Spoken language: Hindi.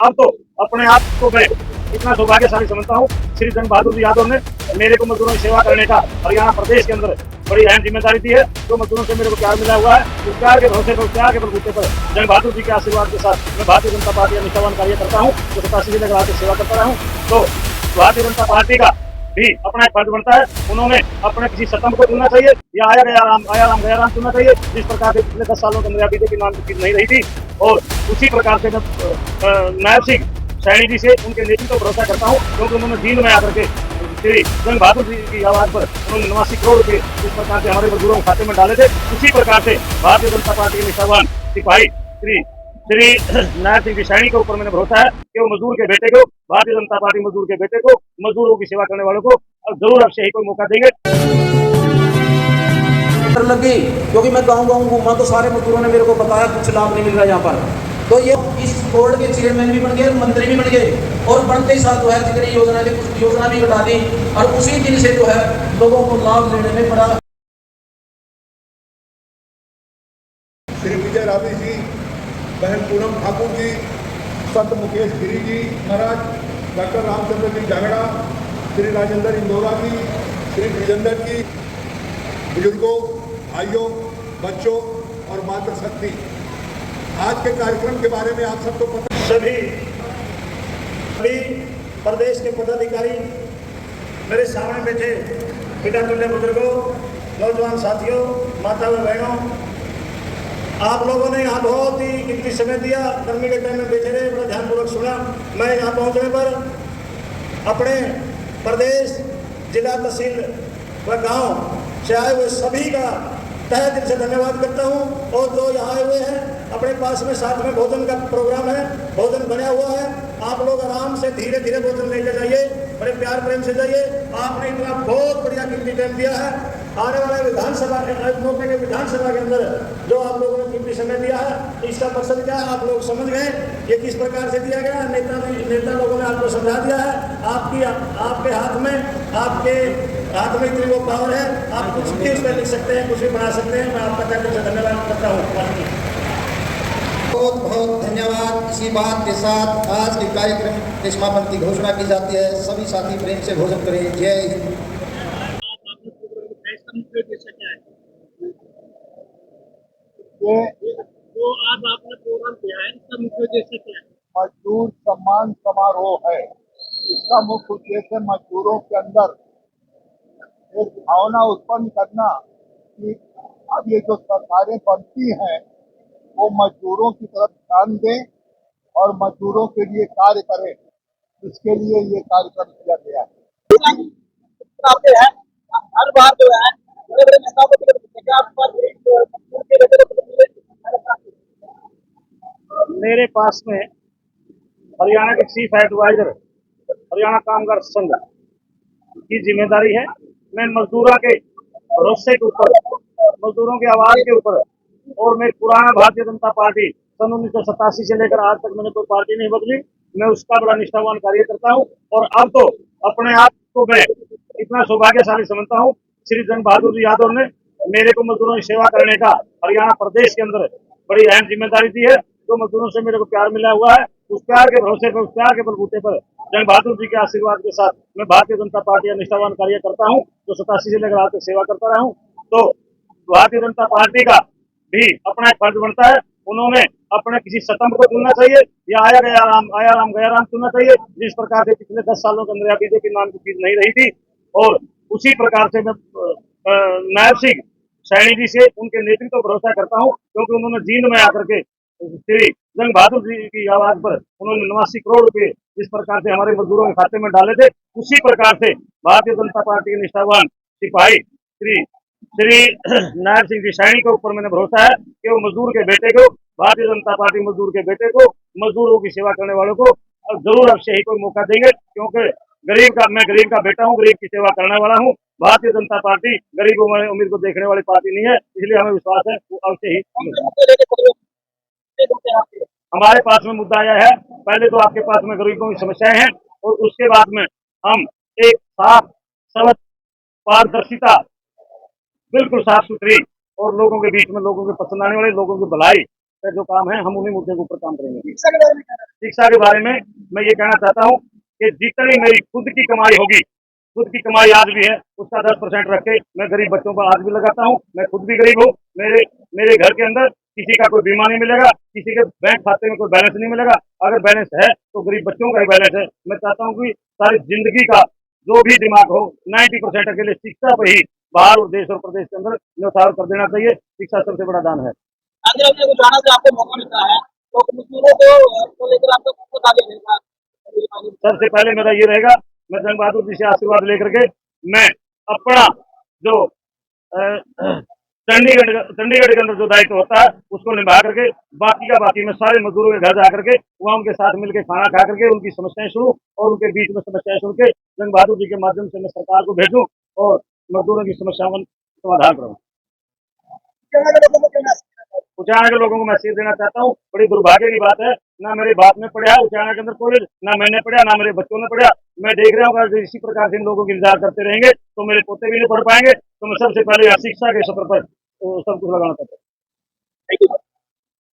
अब तो अपने आप को मैं इतना सौभाग्यशाली समझता हूँ, श्री जंग बहादुर जी यादव ने मेरे को मजदूरों की सेवा करने का हरियाणा प्रदेश के अंदर बड़ी अहम जिम्मेदारी दी है। जो मजदूरों से मेरे को प्यार मिला हुआ है, उस प्यार के भरोसे पर, प्यार के बलबूते पर जंग बहादुर जी के आशीर्वाद के साथ मैं भारतीय जनता पार्टी का निष्ठावान कार्य करता हूँ, जो 87 जिले का सेवा करता रहा हूँ। तो भारतीय जनता पार्टी का भी अपना एक फर्ज बनता है। उन्होंने अपने किसी सतम को चुनना चाहिए या आया गया राम चुनना चाहिए, जिस प्रकार से पिछले 10 सालों के अंदर बीजेपी नाम की चीज नहीं रही थी। और उसी प्रकार से मैं नायब सिंह सैनी जी से उनके नेतृत्व पर भरोसा करता हूँ, क्योंकि उन्होंने जींद में आकर के श्री जंग बहादुर जी की आवाज पर उन्होंने 89 करोड़ रुपए जिस प्रकार से हमारे मजदूरों के खाते में डाले थे, उसी प्रकार से भारतीय जनता पार्टी के निष्ठावान सिपाही श्री श्री नायब सिंह सैनी के ऊपर मैंने भरोसा है कि वो मजदूर के बेटे को, भारतीय जनता पार्टी मजदूर के बेटे को, मजदूरों की सेवा करने वालों को जरूर अवश्य ही कोई मौका देंगे। लगी क्योंकि मैं गाँव घूमा तो सारे मजदूरों ने मेरे को बताया कुछ लाभ नहीं मिल रहा यहाँ पर। तो ये इस बोर्ड के चेयरमैन भी बन गए, मंत्री भी बन गए, और बनते ही साथ जो है जितनी योजना थी कुछ योजना भी घटा दी, और उसी दिन से जो है लोगों को लाभ लेने में बड़ा। श्री विजय रावी जी, बहन पूनम ठाकुर जी, संत मुकेश गिरी जी महाराज, डॉक्टर रामचंद्र जी जागड़ा, श्री राजेंद्र इंदौरा जी, श्री विजेंद्र जी, बुजुर्गों, भाइयों, बच्चों और मातृशक्ति, आज के कार्यक्रम के बारे में आप सबको पता। सभी प्रदेश के पदाधिकारी, मेरे सामने बैठे पिता तुल्य बुजुर्गों, नौजवान साथियों, माता व बहनों, आप लोगों ने यहाँ बहुत ही कीमती समय दिया, गर्मी के टाइम में बैठे रहे, बड़ा ध्यानपूर्वक सुना। मैं यहाँ पहुँचने पर अपने प्रदेश, जिला, तहसील व गांव से आए हुए सभी का तहे दिल से धन्यवाद करता हूँ। और जो यहाँ आए हुए हैं, अपने पास में साथ में भोजन का प्रोग्राम है, भोजन बना हुआ है, आप लोग आराम से धीरे धीरे भोजन लेकर जाइए, बड़े प्यार प्रेम से जाइए। आपने इतना बहुत बढ़िया कीमती टाइम दिया है। आने वाले विधानसभा के विधानसभा के अंदर जो आप लोगों ने कीमती समय दिया है, इसका मकसद क्या है आप लोग समझ गए, ये किस प्रकार से दिया गया। नेता लोगों ने आपको समझा दिया है। आपके हाथ में इतनी वो पावर है, आप कुछ भी उसमें लिख सकते हैं, कुछ भी बना सकते हैं। मैं आपका तहे दिल से धन्यवाद करता हूँ। बहुत बहुत धन्यवाद। इसी बात के साथ आज के कार्यक्रम के समापन की घोषणा की जाती है। सभी साथी प्रेम से भोजन करें। जय हिंद। ये जो आज आपने प्रोग्राम किया है, इसका मुख्य उद्देश्य क्या है? मजदूर सम्मान समारोह है। इसका मुख्य उद्देश्य मजदूरों के अंदर एक भावना उत्पन्न करना कि अब ये जो सरकारें बनती हैं वो मजदूरों की तरफ ध्यान दें और मजदूरों के लिए कार्य करें। इसके लिए ये कार्यक्रम किया गया है। आते हैं हर बार जो है बड़े बड़े नेताओं को क्या आपके पास मजदूर के मेरे पास में हरियाणा के चीफ एडवाइजर हरियाणा कामगार संघ की जिम्मेदारी है। मैं मजदूरों के भरोसे के ऊपर, मजदूरों की आवाज के ऊपर, और मैं पुराना भारतीय जनता पार्टी सन 1987 से लेकर आज तक मैंने कोई पार्टी नहीं बदली, मैं उसका बड़ा निष्ठावान कार्य करता हूँ। और अब तो अपने आप को मैं इतना सौभाग्यशाली समझता हूँ, श्री जंग बहादुर जी यादव ने मेरे को मजदूरों की सेवा करने का हरियाणा प्रदेश के अंदर बड़ी अहम जिम्मेदारी दी है। जो मजदूरों से मेरे को प्यार मिला हुआ है, उस प्यार के भरोसे पर, उस प्यार के बलबूते पर जंग बहादुर जी के आशीर्वाद के साथ मैं भारतीय जनता पार्टी का निष्ठावान कार्य करता हूँ, जो 87 से लेकर आज तक सेवा करता रहा हूँ। तो भारतीय जनता पार्टी का भी अपना एक फर्ज बनता है। उन्होंने अपने किसी सतम को चुनना चाहिए या आया गया राम चुनना चाहिए, जिस प्रकार से पिछले 10 सालों के अंदर बीजेपी नाम की चीज नहीं रही थी। और उसी प्रकार से मैं नायब सिंह सैनी जी से उनके नेतृत्व पर भरोसा करता हूँ, क्योंकि उन्होंने जींद में आकर के श्री जंग बहादुर जी की आवाज पर उन्होंने 89 करोड़ रुपए जिस प्रकार से हमारे मजदूरों के खाते में डाले थे, उसी प्रकार से भारतीय जनता पार्टी के निष्ठावान सिपाही श्री श्री नायब सिंह सैनी के ऊपर मैंने भरोसा है कि वो मजदूर के बेटे को, भारतीय जनता पार्टी मजदूर के बेटे को, मजदूरों की सेवा करने वालों को जरूर अवश्य ही कोई मौका देंगे। क्योंकि मैं गरीब का बेटा हूँ, गरीब की सेवा करने वाला हूँ। भारतीय जनता पार्टी गरीबों में उम्मीद को देखने वाली पार्टी नहीं है, इसलिए हमें विश्वास है वो अवश्य ही। हमारे पास में मुद्दा यह है, पहले तो आपके पास में गरीबों की समस्याएं हैं, और उसके बाद में हम एक साफ, स्वच्छ, पारदर्शिता, बिल्कुल साफ सुथरी और लोगों के बीच में लोगों के पसंद आने वाले, लोगों की भलाई का जो काम है हम उन्हीं मुद्दे के ऊपर काम करेंगे। शिक्षा के बारे में क्या कहना है? शिक्षा के बारे में मैं ये कहना चाहता हूँ कि जितनी मेरी खुद की कमाई होगी, खुद की कमाई आज भी है, उसका 10% रख के मैं गरीब बच्चों को आज भी लगाता हूँ। मैं खुद भी गरीब हूँ। मेरे घर के अंदर किसी का कोई बीमा नहीं मिलेगा, किसी के बैंक खाते में कोई बैलेंस नहीं मिलेगा। अगर बैलेंस है तो गरीब बच्चों का ही बैलेंस है। मैं चाहता हूँ कि सारी जिंदगी का जो भी दिमाग हो 90% अकेले शिक्षा पे ही बाहर और देश और प्रदेश के अंदर न्यौछावर कर देना चाहिए। शिक्षा सबसे बड़ा दान है। आगे अपने को जाना से आपको मौका मिलता है तो मजदूरों को लेकर आपको खुद आगे रहेगा। सबसे पहले मेरा ये रहेगा, मैं जंग बहादुर जी से आशीर्वाद लेकर के मैं अपना जो चंडीगढ़ के अंदर जो दायित्व होता है उसको निभा करके बाकी का बाकी मैं सारे मजदूरों के घर जा करके वहाँ उनके साथ मिलकर खाना खा करके उनकी समस्याएं सुनूं और उनके बीच में समस्याएं सुन के जंग बहादुर जी के माध्यम से मैं सरकार को भेजूं और मजदूरों की समस्याओं का समाधान करूं। उचाना के लोगों को मैसेज देना चाहता हूँ, बड़ी दुर्भाग्य की बात है, ना मेरे बाप ने पढ़ा उचाना के अंदर कॉलेज, ना मैंने पढ़ा, ना मेरे बच्चों ने पढ़ा। मैं देख रहा हूँ अगर इसी प्रकार से इन लोगों की इंतजार करते रहेंगे तो मेरे पोते भी नहीं पढ़ पाएंगे। तो मैं सबसे पहले शिक्षा के सत्र पर सब कुछ लगाना चाहता हूँ।